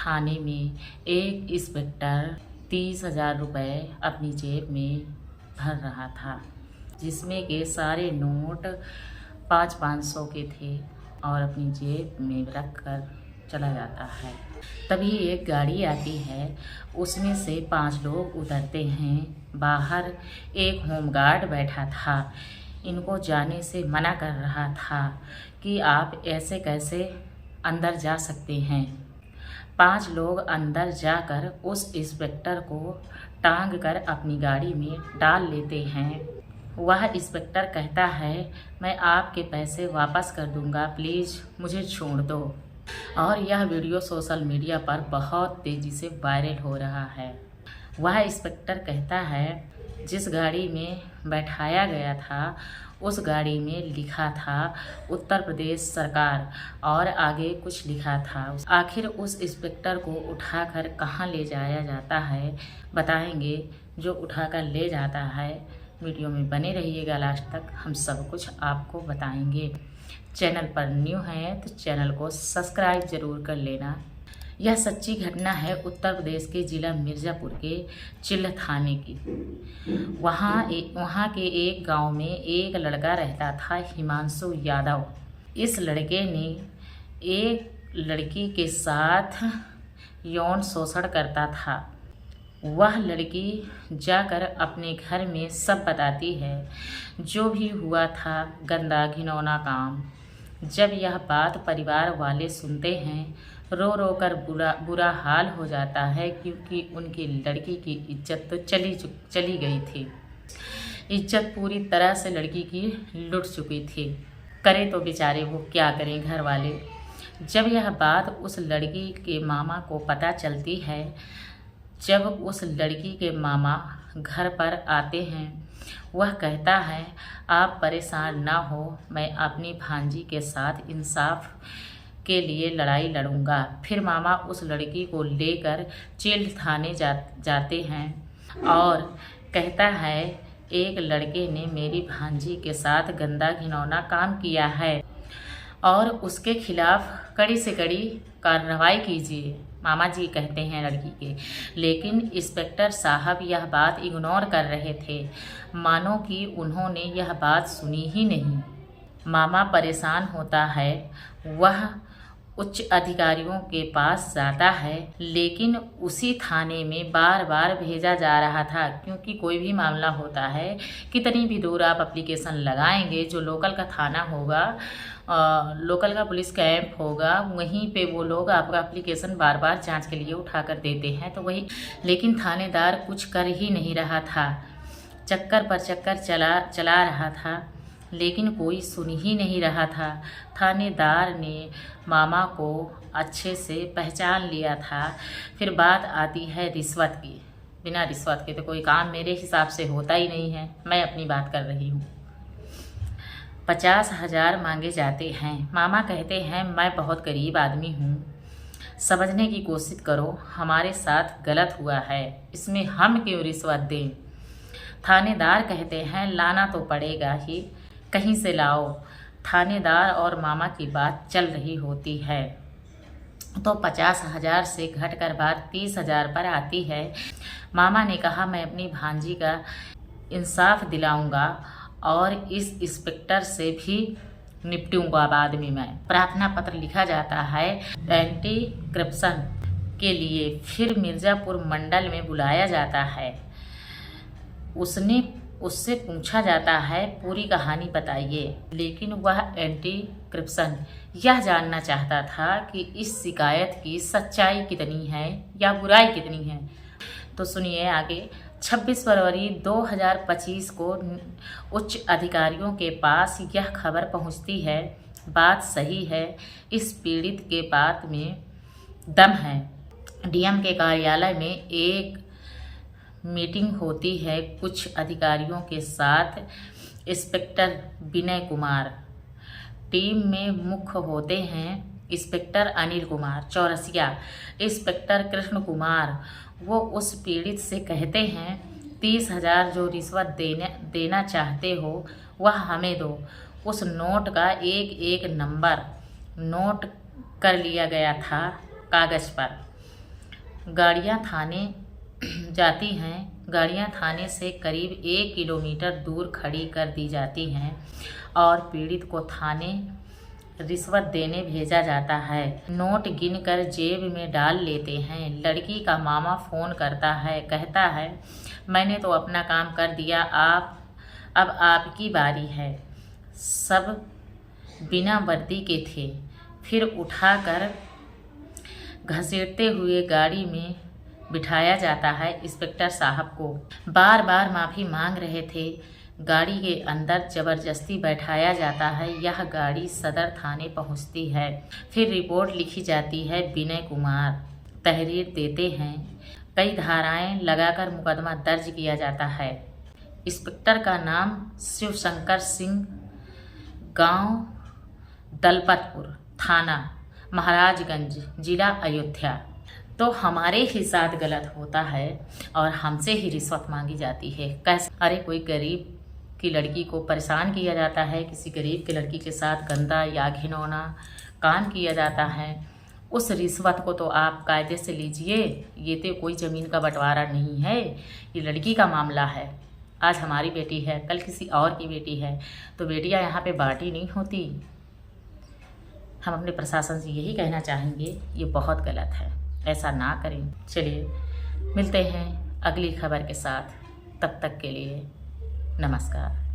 थाने में एक इंस्पेक्टर 30,000 रुपये अपनी जेब में भर रहा था, जिसमें के सारे नोट 500-500 के थे और अपनी जेब में रख कर चला जाता है। तभी एक गाड़ी आती है, उसमें से 5 लोग उतरते हैं। बाहर एक होमगार्ड बैठा था, इनको जाने से मना कर रहा था कि आप ऐसे कैसे अंदर जा सकते हैं। 5 लोग अंदर जाकर उस इंस्पेक्टर को टांग कर अपनी गाड़ी में डाल लेते हैं। वह इंस्पेक्टर कहता है, मैं आपके पैसे वापस कर दूंगा, प्लीज़ मुझे छोड़ दो। और यह वीडियो सोशल मीडिया पर बहुत तेज़ी से वायरल हो रहा है। वह इंस्पेक्टर कहता है, जिस गाड़ी में बैठाया गया था उस गाड़ी में लिखा था उत्तर प्रदेश सरकार और आगे कुछ लिखा था। आखिर उस इंस्पेक्टर को उठाकर कहाँ ले जाया जाता है बताएंगे। जो उठाकर ले जाता है, वीडियो में बने रहिएगा लास्ट तक, हम सब कुछ आपको बताएंगे। चैनल पर न्यू हैं तो चैनल को सब्सक्राइब ज़रूर कर लेना। यह सच्ची घटना है उत्तर प्रदेश के ज़िला मिर्ज़ापुर के चिल्ह थाने की। वहाँ के एक गांव में एक लड़का रहता था, हिमांशु यादव। इस लड़के ने एक लड़की के साथ यौन शोषण करता था। वह लड़की जाकर अपने घर में सब बताती है, जो भी हुआ था गंदा घिनौना काम। जब यह बात परिवार वाले सुनते हैं, रो रो कर बुरा हाल हो जाता है, क्योंकि उनकी लड़की की इज्जत तो चली गई थी। इज्जत पूरी तरह से लड़की की लुट चुकी थी। करे तो बेचारे वो क्या करें घर वाले। जब यह बात उस लड़की के मामा को पता चलती है, जब उस लड़की के मामा घर पर आते हैं, वह कहता है, आप परेशान ना हो, मैं अपनी भांजी के साथ इंसाफ के लिए लड़ाई लड़ूंगा। फिर मामा उस लड़की को लेकर चिल्ह थाने जाते हैं और कहता है, एक लड़के ने मेरी भांजी के साथ गंदा घिनौना काम किया है और उसके खिलाफ कड़ी से कड़ी कार्रवाई कीजिए। मामा जी कहते हैं लड़की के, लेकिन इंस्पेक्टर साहब यह बात इग्नोर कर रहे थे, मानो कि उन्होंने यह बात सुनी ही नहीं। मामा परेशान होता है, वह उच्च अधिकारियों के पास जाता है, लेकिन उसी थाने में बार बार भेजा जा रहा था, क्योंकि कोई भी मामला होता है, कितनी भी दूर आप एप्लीकेशन लगाएंगे, जो लोकल का थाना होगा, लोकल का पुलिस कैंप होगा, वहीं पे वो लोग आपका एप्लीकेशन बार बार जांच के लिए उठा कर देते हैं। तो वही, लेकिन थानेदार कुछ कर ही नहीं रहा था, चक्कर पर चक्कर चला रहा था, लेकिन कोई सुन ही नहीं रहा था। थानेदार ने मामा को अच्छे से पहचान लिया था। फिर बात आती है रिश्वत की। बिना रिश्वत के तो कोई काम मेरे हिसाब से होता ही नहीं है। मैं अपनी बात कर रही हूँ। 50,000 मांगे जाते हैं। मामा कहते हैं, मैं बहुत गरीब आदमी हूँ, समझने की कोशिश करो, हमारे साथ गलत हुआ है, इसमें हम क्यों रिश्वत दें। थानेदार कहते हैं, लाना तो पड़ेगा ही, कहीं से लाओ। थानेदार और मामा की बात चल रही होती है तो 50,000 से घटकर बात 30,000 पर आती है। मामा ने कहा, मैं अपनी भांजी का इंसाफ दिलाऊंगा और इस इंस्पेक्टर से भी निपटूंगा बाद में। मैं प्रार्थना पत्र लिखा जाता है एंटी करप्शन के लिए। फिर मिर्ज़ापुर मंडल में बुलाया जाता है। उससे पूछा जाता है, पूरी कहानी बताइए। लेकिन वह एंटी करप्शन यह जानना चाहता था कि इस शिकायत की सच्चाई कितनी है या बुराई कितनी है। तो सुनिए आगे। 26 फरवरी 2025 को उच्च अधिकारियों के पास यह खबर पहुंचती है, बात सही है, इस पीड़ित के बात में दम है। डीएम के कार्यालय में एक मीटिंग होती है कुछ अधिकारियों के साथ। इंस्पेक्टर विनय कुमार, टीम में मुख्य होते हैं इंस्पेक्टर अनिल कुमार चौरसिया, इंस्पेक्टर कृष्ण कुमार। वो उस पीड़ित से कहते हैं, 30,000 जो रिश्वत देना चाहते हो वह हमें दो। उस नोट का एक एक नंबर नोट कर लिया गया था कागज़ पर। गाड़ियां थाने जाती हैं। गाड़ियां थाने से करीब 1 किलोमीटर दूर खड़ी कर दी जाती हैं और पीड़ित को थाने रिश्वत देने भेजा जाता है। नोट गिनकर जेब में डाल लेते हैं। लड़की का मामा फ़ोन करता है, कहता है मैंने तो अपना काम कर दिया, अब आपकी बारी है। सब बिना वर्दी के थे। फिर उठाकर घसीटते हुए गाड़ी में बिठाया जाता है। इंस्पेक्टर साहब को बार बार माफ़ी मांग रहे थे। गाड़ी के अंदर ज़बरदस्ती बैठाया जाता है। यह गाड़ी सदर थाने पहुंचती है। फिर रिपोर्ट लिखी जाती है। विनय कुमार तहरीर देते हैं। कई धाराएं लगाकर मुकदमा दर्ज किया जाता है। इंस्पेक्टर का नाम शिवशंकर सिंह, गांव दलपतपुर, थाना महाराजगंज, जिला अयोध्या। तो हमारे ही साथ गलत होता है और हमसे ही रिश्वत मांगी जाती है। कैसे? अरे कोई गरीब की लड़की को परेशान किया जाता है, किसी गरीब की लड़की के साथ गंदा या घिनौना काम किया जाता है। उस रिश्वत को तो आप कायदे से लीजिए। ये तो कोई ज़मीन का बंटवारा नहीं है, ये लड़की का मामला है। आज हमारी बेटी है, कल किसी और की बेटी है, तो बेटियां यहाँ पे बाँटी नहीं होती। हम अपने प्रशासन से यही कहना चाहेंगे, ये बहुत गलत है, ऐसा ना करें। चलिए मिलते हैं अगली खबर के साथ, तब तक के लिए नमस्कार।